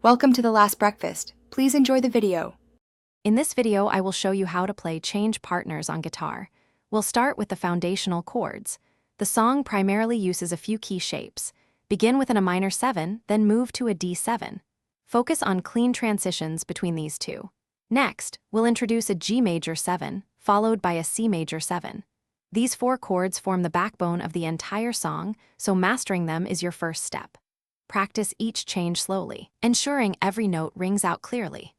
Welcome to The Last Breakfast. Please enjoy the video. In this video, I will show you how to play change partners on guitar. We'll start with the foundational chords. The song primarily uses a few key shapes. Begin with a minor 7, then move to a D7. Focus on clean transitions between these two. Next, we'll introduce a G major 7, followed by a C major 7. These 4 chords form the backbone of the entire song, so mastering them is your first step. Practice each change slowly, ensuring every note rings out clearly.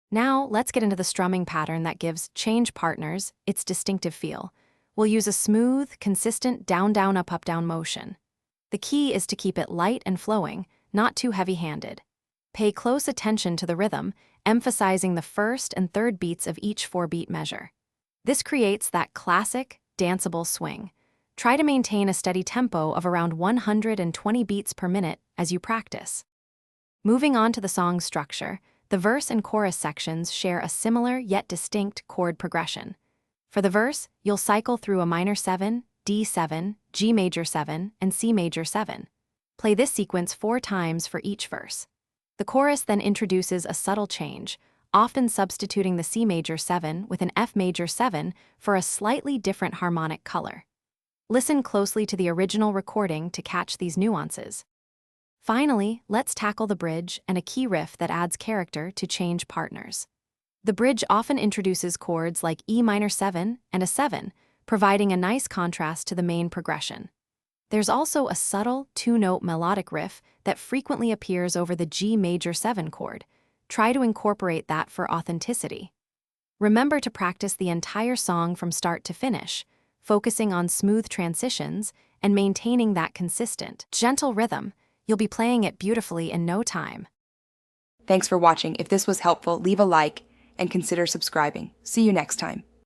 Now, let's get into the strumming pattern that gives change partners its distinctive feel. We'll use a smooth, consistent down-down, up-up, down motion. The key is to keep it light and flowing, not too heavy-handed. Pay close attention to the rhythm, emphasizing the first and third beats of each 4-beat measure. This creates that classic, danceable swing. Try to maintain a steady tempo of around 120 beats per minute as you practice. Moving on to the song's structure, the verse and chorus sections share a similar yet distinct chord progression. For the verse, you'll cycle through a minor 7, D7, G major 7, and C major 7. Play this sequence 4 times for each verse. The chorus then introduces a subtle change, often substituting the C major 7 with an F major 7 for a slightly different harmonic color. Listen closely to the original recording to catch these nuances. Finally, let's tackle the bridge and a key riff that adds character to change partners. The bridge often introduces chords like E minor 7 and a 7, providing a nice contrast to the main progression. There's also a subtle 2-note melodic riff that frequently appears over the G major 7 chord. Try to incorporate that for authenticity. Remember to practice the entire song from start to finish, focusing on smooth transitions and maintaining that consistent, gentle rhythm. You'll be playing it beautifully in no time. Thanks for watching. If this was helpful, leave a like and consider subscribing. See you next time.